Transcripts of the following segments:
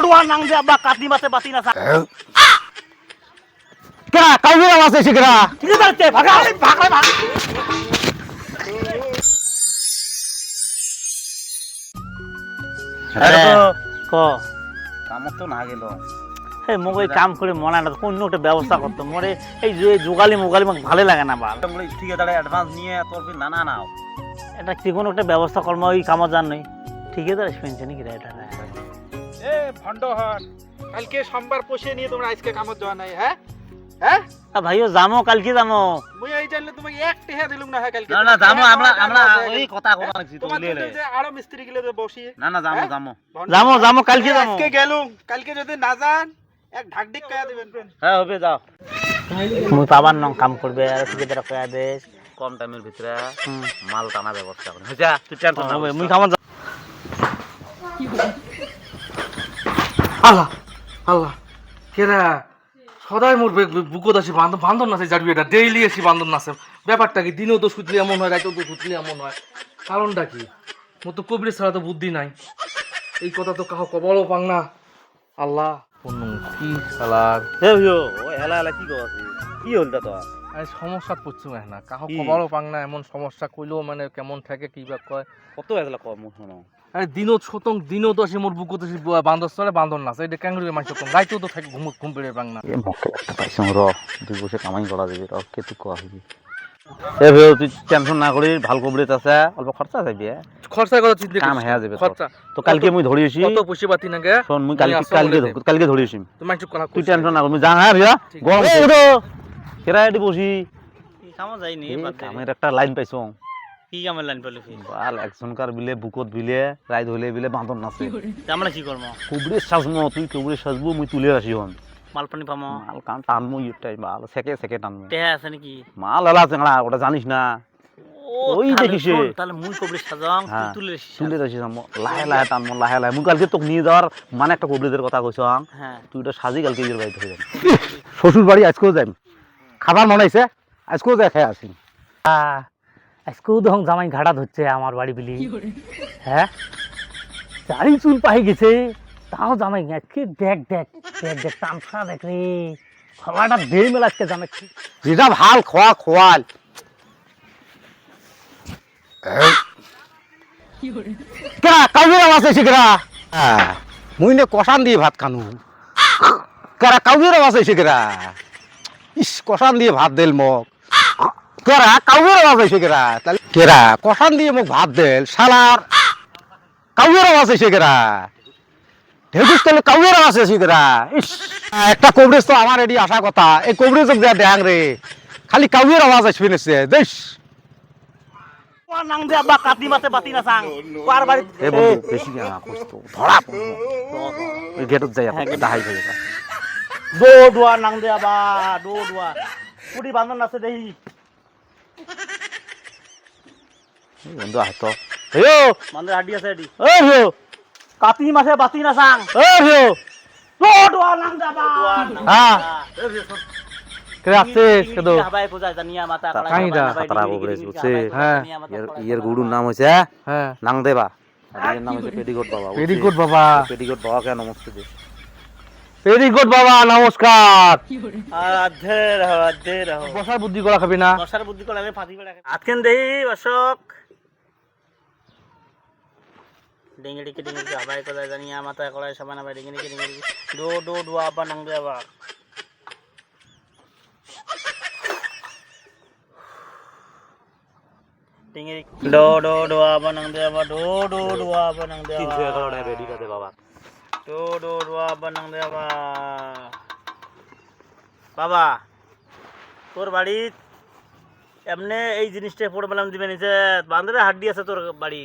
ডোয়া নাং দে আব্বা কাতি মাছে বাতি না কেরা কাউকে আওয়াজ এসে কেরা ঠিক আছে ভাগা ভাগা ভাগ ক কামত তো না গেল হে মোক এই কাম করে মনে না অন্য একটা ব্যবস্থা করতো মরে এই যে যোগালি মোগালি মোক ভালো লাগে না বাল ঠিক আছে অ্যাডভান্স নিয়ে তোর ফির নানা নাও এটা কি কোনো একটা ব্যবস্থা কর্ম ওই কামত জান নই ঠিক আছে পেনশন কি এটা এ ভন্ডহর কালকে সোমবার পয়সা নিয়ে তোমরা আজকে কামত যাওয়া নাই হ্যাঁ হ্যাঁ ভাইও যামো কালকে যামো মুই এই জানলে তোমাকে এক টেহা দিলুম না হ্যাঁ কালকে না না যামো আমরা ওই কথা কথা লাগছি তো তোমার লিয়ে যে আরো মিস্ত্রি গিলে যে বসি না না যামো যামো যামো কালকে যামো আজকে গেলুম কালকে যদি না যান এক ঢাকঢিক কয়া দিবেন হ্যাঁ হবে যাও মুই পাবার নং কাম করবে আর ঠিকাদার কয়া দেশ কম টাইমের ভিতরে মাল টানা ব্যবস্থা করে হইছা তুই টেনশন না মুই কামত আল্লাহ আল্লাহ কেরা সদাই মোর বুকত আছি বান্ধব নাচে যাবি এটা ডেইলি আছি বান্ধব নাচে ব্যাপারটা কি দিনেও তো সুতলি এমন হয় রাতেও তো সুতলি এমন হয় কারণটা কি মোর তো কবির ছাড়া তো বুদ্ধি নাই এই কথা তো কাহো কবলও পাং না আল্লাহ কি সালার হে ভিও ওই হেলা হেলা কি কইছিস কি হলটা তো আরে সমস্যা পড়ছো না কাহো কবলও পাং না এমন সমস্যা কইলেও মানে কেমন থাকে কি বা কয় কত এগুলা কম শুনো আরে দিনও শতং দিনও তো আসি মোর বুকত আছি বান্ধব সরে বান্ধব নাচে এটা ক্যাঙ্গুরি মাছ শতং রাইতেও তো থাকে ঘুম পেড়ে পাং না এ মকে একটা পাইছং র দুই বসে কামাই করা যাবে র কে তুই কয়া হবি এ ভিও তুই টেনশন না করিস ভাল কবলিত আছে অল্প খরচা যাবি খরচার কথা চিন্তা কাম হয়ে যাবে খরচা তো কালকে মুই ধরিছি কত পয়সা পাতি না গে শোন মুই কালকে ধরিছি তুমি মাইক কথা তুই টেনশন না কর মুই যা হ্যাঁ ভিয়া গরম কেরা এটি বসি কি কামত যাইনি কামের একটা লাইন পাইছং কি কামের লাইন পেলে বাল একজনকার বিলে বুকত বিলে রাইত হইলে বিলে বাঁধন নাচে আমরা কি করবো কুবরে সাজমো তুই কুবরে সাজবো মুই তুলে আসি হন মাল পানি পামো মাল কান টানমো ইটাই মাল সেকে টানমো টেহা আছে নাকি মাল এলা চেংড়া ওটা জানিস না ওই দেখিছে তাহলে মুই কবরে সাজাং হ্যাঁ, তুলে তুলে আসি লাহে লাহে টানমো লাহে লাহে মুই কালকে তোকে নিয়ে যাওয়ার মানে একটা কবরেদের কথা কইছাম হ্যাঁ তুই এটা সাজি কালকে ইয়ের বাড়িতে হয়ে যাবি শ্বশুর বাড়ি আজকেও যাই খাবার মনাইছে আজকেও যাই খাই আসি আজকেও দেখুন জামাই ঘাটা ধরছে আমার বাড়ি বিলি হ্যাঁ চারি চুল পাই গেছে তাও জামাই আজকে দেখ দেখ দেখ দেখ তামসা দেখ রে খাবারটা দেই মেলা আজকে জামাই যেটা ভাল খোয়াল কেরা কাউকে আওয়াজ এসে কেরা মুই নে কষান দিয়ে ভাত খানু কেরা কাউকে আওয়াজ এসে কেরা ইস কষান দিয়ে ভাত দিল মোক কেরা কাউকে আওয়াজ এসে কেরা তাহলে কেরা কষান দিয়ে মোক ভাত দিল শালার কাউকে আওয়াজ এসে কেরা ঢেকুস তাহলে কাউকে আওয়াজ এসে কেরা ইস একটা কবরেজ তো আমার এডি আসা কথা এই কবরেজ যা দেখ রে খালি কাউকে আওয়াজ আসবে নেছে দেশ নাং দে আব্বা কাতি মাছে বাতি না সাং পার বাড়ি এ বন্ধু বেশি না কষ্ট ধরা পড়বো ওই গেটত যাই আপনি দাহাই হয়ে যা দো ডোয়া নাং দে আব্বা দো ডোয়া পুরি বান্ধন আছে দেই বন্ধু আহত হেও মান্দে হাডি আছে হাডি এ হেও কাতি মাছে বাতি না সাং এ হেও দো ডোয়া নাং দে আব্বা হ্যাঁ কে আছে কেদো হাবাই পূজা জানিয়া মাতা কলা কাহিদা খাতরা কবরেজ বুঝছে হ্যাঁ ইয়ের গুরুর নাম হইছে হ্যাঁ নাং দেবা আর এর নাম হইছে পেডিকোট বাবা ভেরি গুড বাবা পেডিকোট বাবা কে নমস্তে দে ভেরি গুড বাবা নমস্কার আধে রহ বসার বুদ্ধি করা খাবি না বসার বুদ্ধি করে আমি ফাঁসি করে আজকেন দেই অশোক ডিঙ্গি ডিঙ্গি হাবাই পূজা জানিয়া মাতা কলা সমানা বাই ডিঙ্গি ডিঙ্গি দো দো ডোয়া আব্বা নাং দে আব্বা টিঙ্গি ডো ডো ডো আবা নং দে আবা ডো ডো ডো আবা নং দে আবা 311 টাকা রেডি করে বাবা ডো ডো ডো আবা নং দে আবা বাবা তোর বাড়ি এমনে এই জিনিসটা পড়ে বললাম দিবে নিচে বান্দরে হাড্ডি আছে তোর বাড়ি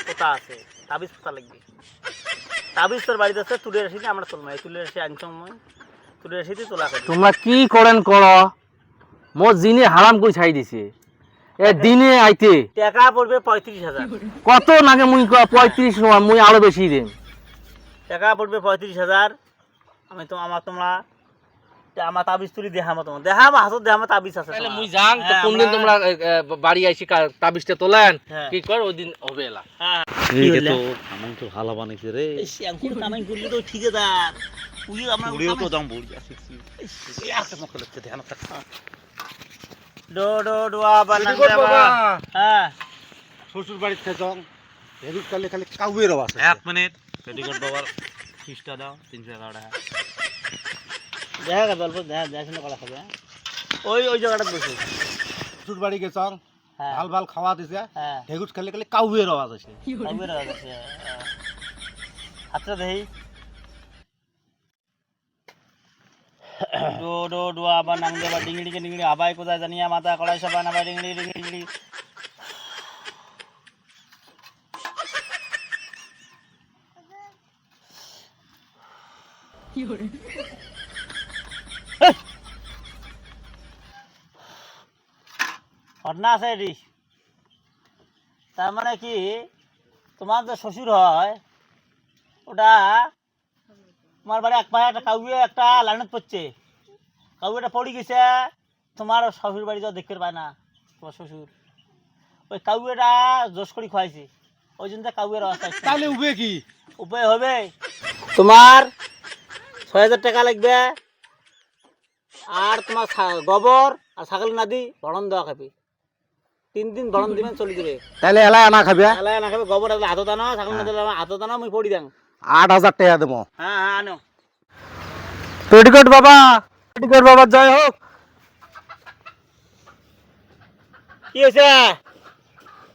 কোথা আছে তাবিজ কোথা লাগবে তাবিজ তোর বাড়িতে আছে তুলে আসি আমরা চলমাই তুলে আসি আনছং মই তুলে আসি তোলা করি তোমরা কি করেন করো মোর জিনে হারাম কই ছাই দিছে এ দিনে আইতে টাকা পড়বে ৩৫,০০০ কত নাগে মুই ৩৫ নয় মুই আরো বেশি দেন টাকা পড়বে ৩৫,০০০ আমি তো আমার তোমরা আমার তাবিজ তুলি দেখামো তোমার, দেখামো হাতত দেখামো তাবিজ আছে তাহলে তোমার। মুই যাং তো হ্যাঁ, কোনদিন আমরা- তোমরা বাড়ি আইসি তাবিজটা তোলেন হ্যাঁ। কি কর ওই দিন হবে এলা হ্যাঁ এইটা তো কামাই তো ভালো বানাইছে রে এই শ্যাঙ্কুর কামাই করলে তো ঠিকাদার উই আমরা বুড়িও তো দাম বুড়ি আছে আছে মকল হচ্ছে ধ্যান থাক ডো ডো ডোয়া বানাঙ্গে বাবা। হ্যাঁ শ্বশুর বাড়িতে যাও হেরুট কালে খালি কাউয়ের আওয়াজ এক মিনিট পেটিকোট বাবার ফিসটা দাও 311 টাকা দেখা গেল অল্প দেখা দেখাশোনা করা খাবে। ওই ওই জায়গাটা বসে। শ্বশুর বাড়ি গেছাম হ্যাঁ ভাল ভাল খাওয়া দিছে হ্যাঁ হেরুট খালি খালি কাউয়ের আওয়াজ আছে কাউয়ের আওয়াজ আছে। হাতটা দেই ডো ডো ডোয়া বানাঙ্গে বা ডিংড়ি কে ডিংড়ি আবাই কোথায় জানিয়া মাথা কড়াই সাবান আবাই ডিংড়ি ডিংড়ি ডিংড়ি। ঘটনা আছে এটি, তার মানে কি তোমার যে শ্বশুর হয় ওটা তোমার বাড়ি এক পায়ে একটা কাউয়ে একটা লাইনত পড়ছে, কাউয়েটা পড়ে গেছে, তোমার শ্বশুর বাড়ি যাও দেখতে পায় না তোমার শ্বশুর, ওই কাউয়েটা জোশ করে খাওয়াইছে, ওই জন্য কাউয়ের অবস্থা। তাহলে উবে কি উপায় হবে তোমার ৬,০০০ টাকা লাগবে, আর তোমার গোবর আর ছাগল নাদি ভরণ দেওয়া খাবি, 3 দিন ভরণ দিবেন চলে যাবে। তাহলে এলা আনা খাবে এলাই না খাবে, গোবর আসলে হাতত আনো, ছাগল নাদি হাতত আনো, আমি পড়ি দেন। 8,000 টাকা দেবো হ্যাঁ হ্যাঁ আনো। পেটিকোট বাবা জয় হোক। কি হয়েছে?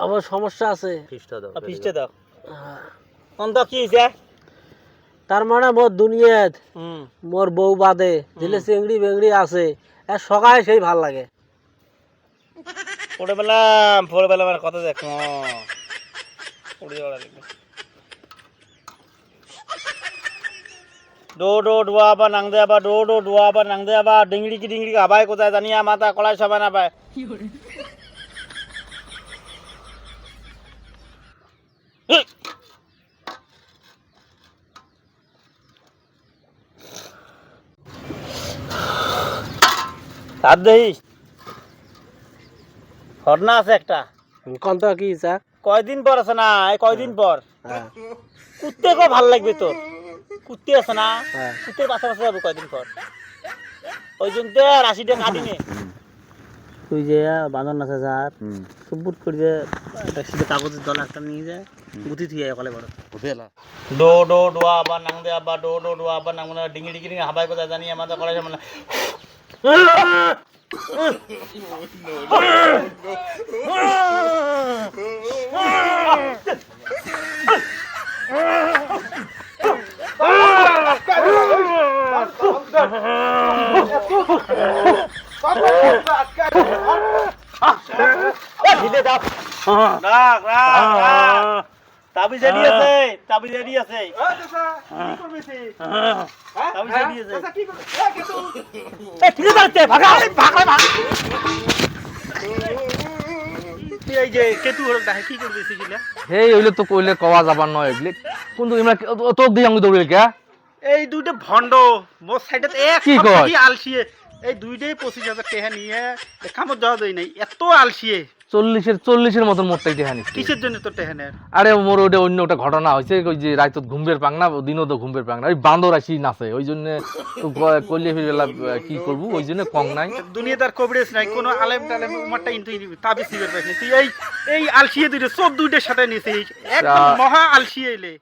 আমার সমস্যা আছে ফিসটা দাও ফিসটা দাও কোন তো কি হয়েছে? তার মানে মোর দুনিয়াত হুম মোর বউ বাদে যেলে চেংড়ি বেংড়ি আছে আর সকালে সেই ভাল লাগে। পড়ে পেলাম আর কথা দেখ পড়ে যাওয়া লাগবে। ডো ডো ডোয়া বা নাং দে আবার, ডো ডো ডোয়া বা নাং দে আবার, ডিংড়ি কি ডিংড়ি আবাই কোথায় জানিয়া মাথা কড়াই সাবান আবাই। হাত দেখিস ঘটনা আছে একটা, কোন তো কি স্যার? কয়দিন পর আছে না, এই কয়দিন পর হ্যাঁ কুত্তে খুব ভালো লাগবে তোর, কুত্তে আছে না, হ্যাঁ কুত্তের পাশে পাশে যাবে কয়দিন পর, ওই জন্য রাশিটা কাটিনে তুই যে বাঁধন আছে স্যার সুবুট করে যে ট্যাক্সিতে কাগজের দল একটা নিয়ে যায় গুতি থুই কলে বড় বুঝেলা ডো ডো ডোয়া আবার নাং দে আবার, ডো ডো ডোয়া আবার নাং ডিঙি ডিঙি হাবাই কোথায় জানি আমাদের কলেজে মানে তাবিজ রেডি আছে, তাবিজ রেডি আছে, তাবিজ রেডি আছে। ঠিক আছে ভাগা ভাগা ভাগ এই যে কেতু হল ডাহে কি করবে সেগুলা এই হইলে তো কইলে কওয়া যাবার নয় এগুলি, কিন্তু ইমরা তোক দিয়ে আমি দৌড়ে কে এই দুইটা ভণ্ড মোর সাইডে এক কি কয়? সপ্তাহে আলসিয়ে, এই দুইটাই 25,000 টাকা নিয়ে কামত যাওয়া যায় নাই, এত আলসিয়ে 40-এর মতন মোটটাই দেখানি। কিসের জন্য তো টেহা নেয়? আরে মোর ওটা অন্য একটা ঘটনা হয়েছে, ওই যে রাইত ঘুমবের পাং না, দিনও তো ঘুমবের পাং না, ওই বান্দর আসি নাচে, ওই জন্য কলিয়ে ফিরবেলা কি করবো, ওই জন্য কং নাই। দুনিয়াদার কভারেজ নাই, কোনো আলেম টালেম উমারটা ইনতু তাবিজ নিবে পাইনি, তুই এই আলসিয়ে দুইটা সব দুইটার সাথে নিছিস, একদম মহা আলসিয়ে এলে।